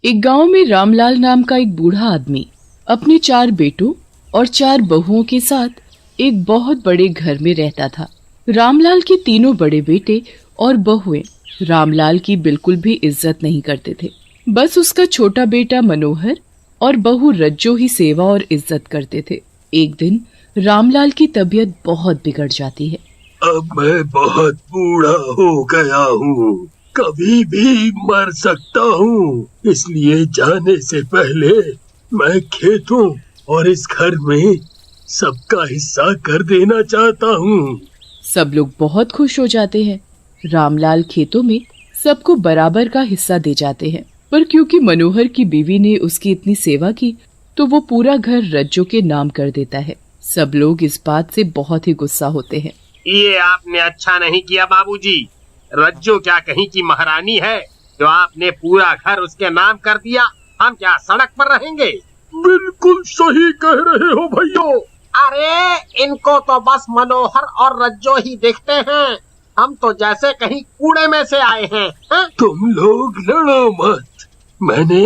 एक गांव में रामलाल नाम का एक बूढ़ा आदमी अपने 4 बेटों और 4 बहुओं के साथ एक बहुत बड़े घर में रहता था। रामलाल के तीनों बड़े बेटे और बहुएं रामलाल की बिल्कुल भी इज्जत नहीं करते थे। बस उसका छोटा बेटा मनोहर और बहू रज्जो ही सेवा और इज्जत करते थे। एक दिन रामलाल की तबीयत बहुत बिगड़ जाती है। अब मैं बहुत बूढ़ा हो गया हूँ, कभी भी मर सकता हूँ, इसलिए जाने से पहले मैं खेतों और इस घर में सबका हिस्सा कर देना चाहता हूँ। सब लोग बहुत खुश हो जाते हैं। रामलाल खेतों में सबको बराबर का हिस्सा दे जाते हैं, पर क्योंकि मनोहर की बीवी ने उसकी इतनी सेवा की तो वो पूरा घर रज्जो के नाम कर देता है। सब लोग इस बात से बहुत ही गुस्सा होते हैं। ये आपने अच्छा नहीं किया बाबूजी। रज्जो क्या कहीं की महारानी है जो आपने पूरा घर उसके नाम कर दिया। हम क्या सड़क पर रहेंगे? बिल्कुल सही कह रहे हो भैया। अरे इनको तो बस मनोहर और रज्जो ही देखते हैं। हम तो जैसे कहीं कूड़े में से आए हैं। तुम लोग लड़ो मत, मैंने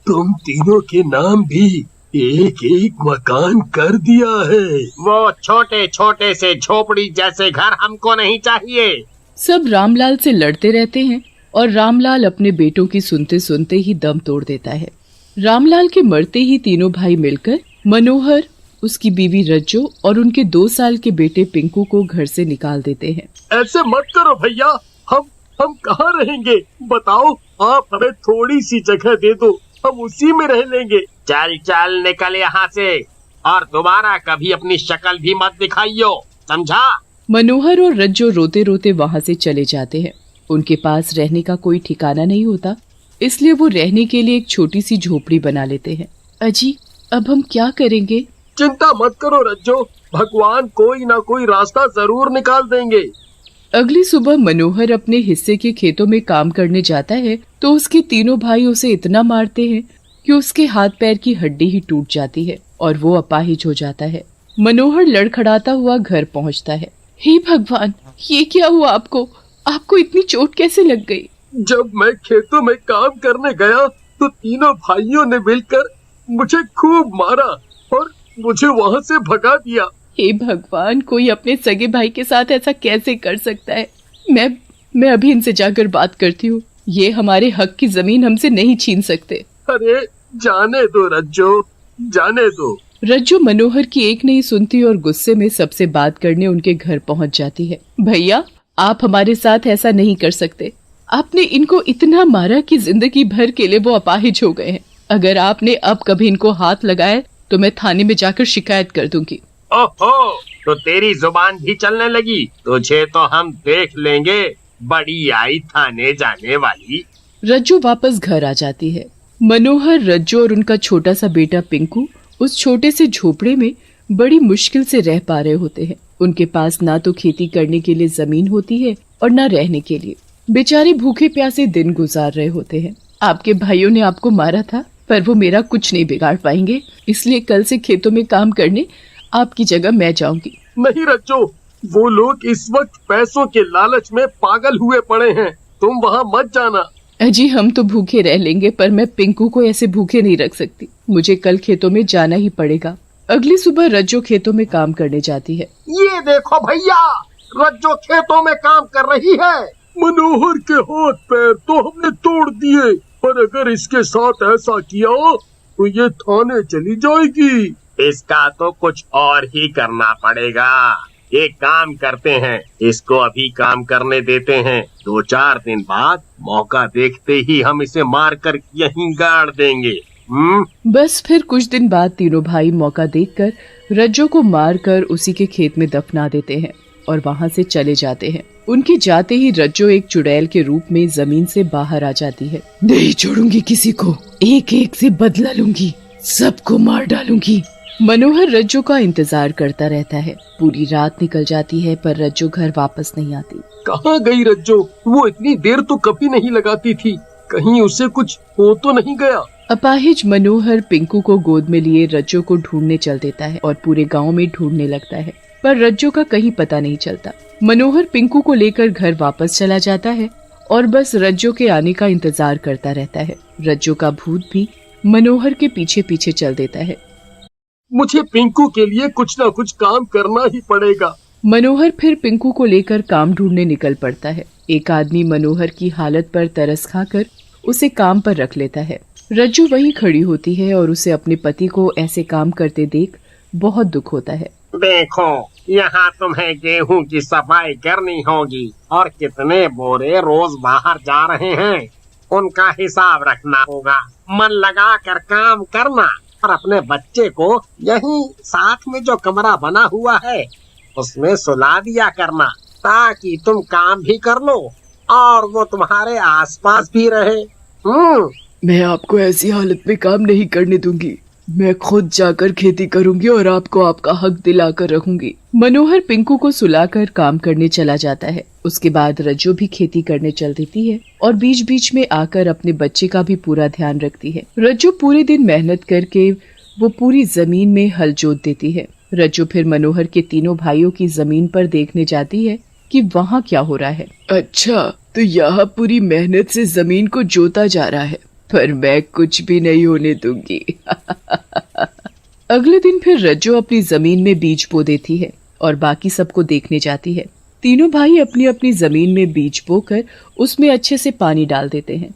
तुम तीनों के नाम भी एक एक मकान कर दिया है। वो छोटे छोटे से झोपड़ी जैसे घर हमको नहीं चाहिए। सब रामलाल से लड़ते रहते हैं और रामलाल अपने बेटों की सुनते सुनते ही दम तोड़ देता है। रामलाल के मरते ही तीनों भाई मिलकर मनोहर, उसकी बीवी रज्जो और उनके 2 साल के बेटे पिंकू को घर से निकाल देते हैं। ऐसे मत करो भैया, हम कहाँ रहेंगे? बताओ, आप हमें थोड़ी सी जगह दे दो, हम उसी में रह लेंगे। चल चल निकल यहाँ से और दोबारा कभी अपनी शक्ल भी मत दिखाइयो, समझा? मनोहर और रज्जो रोते रोते वहाँ से चले जाते हैं। उनके पास रहने का कोई ठिकाना नहीं होता, इसलिए वो रहने के लिए एक छोटी सी झोपड़ी बना लेते हैं। अजी, अब हम क्या करेंगे? चिंता मत करो रज्जो, भगवान कोई ना कोई रास्ता जरूर निकाल देंगे। अगली सुबह मनोहर अपने हिस्से के खेतों में काम करने जाता है तो उसके तीनों भाई उसे इतना मारते हैं कि उसके हाथ पैर की हड्डी ही टूट जाती है और वो अपाहिज हो जाता है। मनोहर लड़खड़ाता हुआ घर पहुंचता है। हे भगवान, ये क्या हुआ आपको? आपको इतनी चोट कैसे लग गई? जब मैं खेतों में काम करने गया तो तीनों भाइयों ने मिलकर मुझे खूब मारा और मुझे वहाँ से भगा दिया। हे भगवान, कोई अपने सगे भाई के साथ ऐसा कैसे कर सकता है? मैं अभी इनसे जाकर बात करती हूँ। ये हमारे हक की जमीन हमसे नहीं छीन सकते। अरे जाने दो रज्जो, जाने दो। रज्जो मनोहर की एक नहीं सुनती और गुस्से में सबसे बात करने उनके घर पहुँच जाती है। भैया, आप हमारे साथ ऐसा नहीं कर सकते। आपने इनको इतना मारा कि जिंदगी भर के लिए वो अपाहिज हो गए हैं। अगर आपने अब कभी इनको हाथ लगाया तो मैं थाने में जाकर शिकायत कर दूंगी। ओहो, तो तेरी जुबान भी चलने लगी। तुझे तो हम देख लेंगे, बड़ी आई थाने जाने वाली। रज्जो वापस घर आ जाती है। मनोहर, रज्जो और उनका छोटा सा बेटा पिंकू उस छोटे से झोपड़े में बड़ी मुश्किल से रह पा रहे होते हैं। उनके पास ना तो खेती करने के लिए जमीन होती है और ना रहने के लिए। बेचारे भूखे प्यासे दिन गुजार रहे होते हैं। आपके भाइयों ने आपको मारा था, पर वो मेरा कुछ नहीं बिगाड़ पाएंगे, इसलिए कल से खेतों में काम करने आपकी जगह मैं जाऊंगी। नहीं रज्जो, वो लोग इस वक्त पैसों के लालच में पागल हुए पड़े हैं, तुम वहाँ मत जाना। अजी, हम तो भूखे रह लेंगे, पर मैं पिंकू को ऐसे भूखे नहीं रख सकती। मुझे कल खेतों में जाना ही पड़ेगा। अगली सुबह रज्जो खेतों में काम करने जाती है। ये देखो भैया, रज्जो खेतों में काम कर रही है। मनोहर के हाथ पैर तो हमने तोड़ दिए, पर अगर इसके साथ ऐसा किया तो ये थाने चली जाएगी। इसका तो कुछ और ही करना पड़ेगा। एक काम करते हैं, इसको अभी काम करने देते हैं। 2-4 दिन बाद मौका देखते ही हम इसे मारकर यहीं गाड़ देंगे। बस फिर कुछ दिन बाद तीनों भाई मौका देखकर रज्जो को मारकर उसी के खेत में दफना देते हैं और वहाँ से चले जाते हैं। उनके जाते ही रज्जो एक चुड़ैल के रूप में जमीन से बाहर आ जाती है। नहीं छोड़ूंगी किसी को, एक एक से बदला लूंगी, सबको मार डालूंगी। मनोहर रज्जो का इंतजार करता रहता है। पूरी रात निकल जाती है पर रज्जो घर वापस नहीं आती। कहाँ गई रज्जो? वो इतनी देर तो कभी नहीं लगाती थी, कहीं उसे कुछ हो तो नहीं गया? अपाहिज मनोहर पिंकू को गोद में लिए रज्जो को ढूंढने चल देता है और पूरे गांव में ढूंढने लगता है, पर रज्जो का कहीं पता नहीं चलता। मनोहर पिंकू को लेकर घर वापस चला जाता है और बस रज्जो के आने का इंतजार करता रहता है। रज्जो का भूत भी मनोहर के पीछे पीछे चल देता है। मुझे पिंकू के लिए कुछ न कुछ काम करना ही पड़ेगा। मनोहर फिर पिंकू को लेकर काम ढूंढने निकल पड़ता है। एक आदमी मनोहर की हालत पर तरस खाकर उसे काम पर रख लेता है। रज्जो वहीं खड़ी होती है और उसे अपने पति को ऐसे काम करते देख बहुत दुख होता है। देखो, यहाँ तुम्हें गेहूं की सफाई करनी होगी और कितने बोरे रोज बाहर जा रहे हैं, उनका हिसाब रखना होगा। मन लगा कर काम करना और अपने बच्चे को यहीं साथ में जो कमरा बना हुआ है उसमें सुला दिया करना, ताकि तुम काम भी कर लो और वो तुम्हारे आसपास भी रहे। मैं आपको ऐसी हालत में काम नहीं करने दूंगी। मैं खुद जाकर खेती करूंगी और आपको आपका हक दिलाकर रखूंगी। मनोहर पिंकू को सुलाकर काम करने चला जाता है। उसके बाद रज्जो भी खेती करने चल देती है और बीच बीच में आकर अपने बच्चे का भी पूरा ध्यान रखती है। रज्जो पूरे दिन मेहनत करके वो पूरी जमीन में हल जोत देती है। रज्जो फिर मनोहर के तीनों भाइयों की जमीन पर देखने जाती है कि वहाँ क्या हो रहा है। अच्छा, तो यहाँ पूरी मेहनत से जमीन को जोता जा रहा है, पर मैं कुछ भी नहीं होने दूंगी। अगले दिन फिर रज्जो अपनी जमीन में बीज बो देती है और बाकी सबको देखने जाती है। तीनों भाई अपनी अपनी जमीन में बीज बोकर उसमें अच्छे से पानी डाल देते हैं।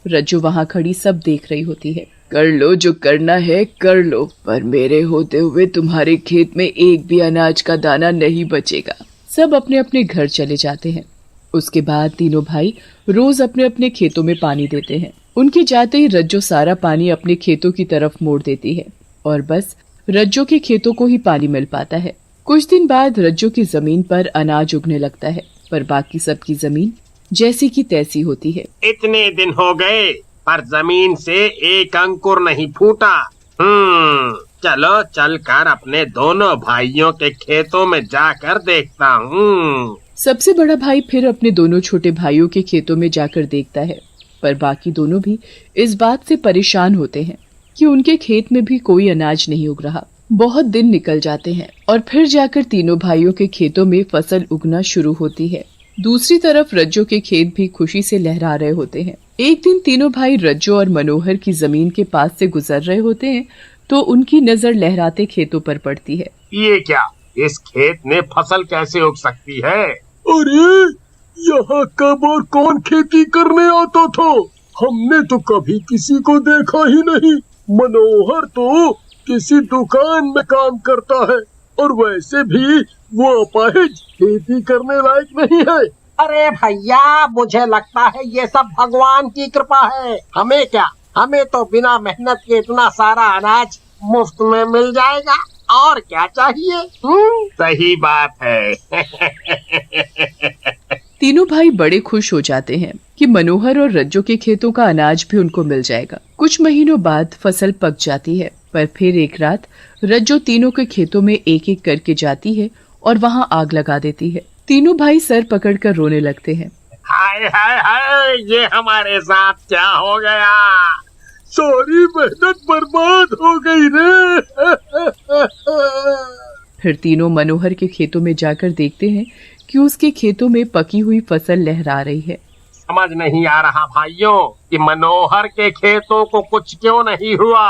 रज्जो वहाँ खड़ी सब देख रही होती है। कर लो जो करना है कर लो, पर मेरे होते हुए तुम्हारे खेत में एक भी अनाज का दाना नहीं बचेगा। सब अपने अपने घर चले जाते हैं। उसके बाद तीनों भाई रोज अपने अपने खेतों में पानी देते हैं। उनके जाते ही रज्जो सारा पानी अपने खेतों की तरफ मोड़ देती है और बस रज्जो के खेतों को ही पानी मिल पाता है। कुछ दिन बाद रज्जो की जमीन पर अनाज उगने लगता है, पर बाकी सबकी जमीन जैसी की तैसी होती है। इतने दिन हो गए पर जमीन से एक अंकुर नहीं फूटा। चलो चलकर अपने दोनों भाइयों के खेतों में जाकर देखता हूँ। सबसे बड़ा भाई फिर अपने दोनों छोटे भाइयों के खेतों में जाकर देखता है, पर बाकी दोनों भी इस बात से परेशान होते हैं कि उनके खेत में भी कोई अनाज नहीं उग रहा। बहुत दिन निकल जाते हैं और फिर जाकर तीनों भाइयों के खेतों में फसल उगना शुरू होती है। दूसरी तरफ रज्जो के खेत भी खुशी से लहरा रहे होते हैं। एक दिन तीनों भाई रज्जो और मनोहर की जमीन के पास से गुजर रहे होते हैं तो उनकी नजर लहराते खेतों पर पड़ती है। ये क्या, इस खेत में फसल कैसे उग सकती है? अरे, यहाँ कब और कौन खेती करने आता था? हमने तो कभी किसी को देखा ही नहीं। मनोहर तो किसी दुकान में काम करता है और वैसे भी वो अपाहिज, खेती करने लायक नहीं है। अरे भैया, मुझे लगता है ये सब भगवान की कृपा है। हमें क्या, हमें तो बिना मेहनत के इतना सारा अनाज मुफ्त में मिल जाएगा, और क्या चाहिए। सही बात है। तीनों भाई बड़े खुश हो जाते हैं कि मनोहर और रज्जो के खेतों का अनाज भी उनको मिल जाएगा। कुछ महीनों बाद फसल पक जाती है, पर फिर एक रात रज्जो तीनों के खेतों में एक एक करके जाती है और वहाँ आग लगा देती है। तीनों भाई सर पकड़कर रोने लगते हैं। हाय हाय हाय, ये हमारे साथ क्या हो गया? सारी मेहनत बर्बाद हो गई रे। फिर तीनों मनोहर के खेतों में जाकर देखते हैं कि उसके खेतों में पकी हुई फसल लहरा रही है। समझ नहीं आ रहा भाइयों कि मनोहर के खेतों को कुछ क्यों नहीं हुआ।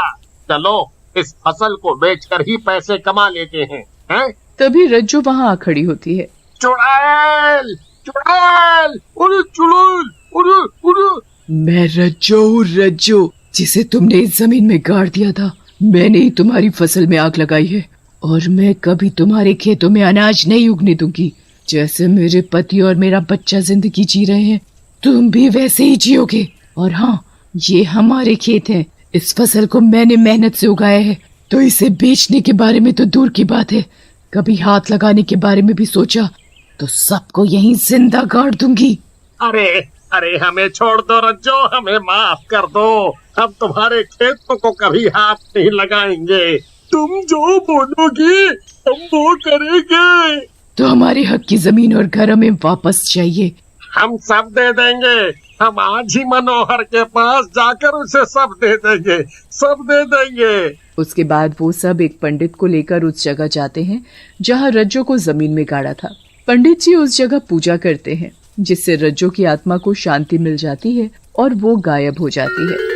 चलो इस फसल को बेचकर ही पैसे कमा लेते हैं, हैं? तभी रज्जो वहाँ आ खड़ी होती है। चुड़ैल, चुड़ैल, अरे चुड़ैल, अरे। मैं रज्जो हूँ, रज्जो, जिसे तुमने इस जमीन में गाड़ दिया था। मैंने ही तुम्हारी फसल में आग लगाई है और मैं कभी तुम्हारे खेतों में अनाज नहीं उगने दूंगी। जैसे मेरे पति और मेरा बच्चा जिंदगी जी रहे हैं, तुम भी वैसे ही जियोगे। और हाँ, ये हमारे खेत हैं। इस फसल को मैंने मेहनत से उगाया है, तो इसे बेचने के बारे में तो दूर की बात है, कभी हाथ लगाने के बारे में भी सोचा तो सबको यहीं जिंदा गाड़ दूंगी। अरे अरे, हमें छोड़ दो रज्जो, हमें माफ कर दो। हम तुम्हारे खेतों को कभी हाथ नहीं लगाएंगे। तुम जो बोलोगी हम वो करेंगे। तो हमारे हक की जमीन और घर हमें वापस चाहिए। हम सब दे देंगे। हम आज ही मनोहर के पास जाकर उसे सब दे देंगे, सब दे देंगे। उसके बाद वो सब एक पंडित को लेकर उस जगह जाते हैं जहाँ रज्जो को जमीन में गाड़ा था। पंडित जी उस जगह पूजा करते हैं जिससे रज्जो की आत्मा को शांति मिल जाती है और वो गायब हो जाती है।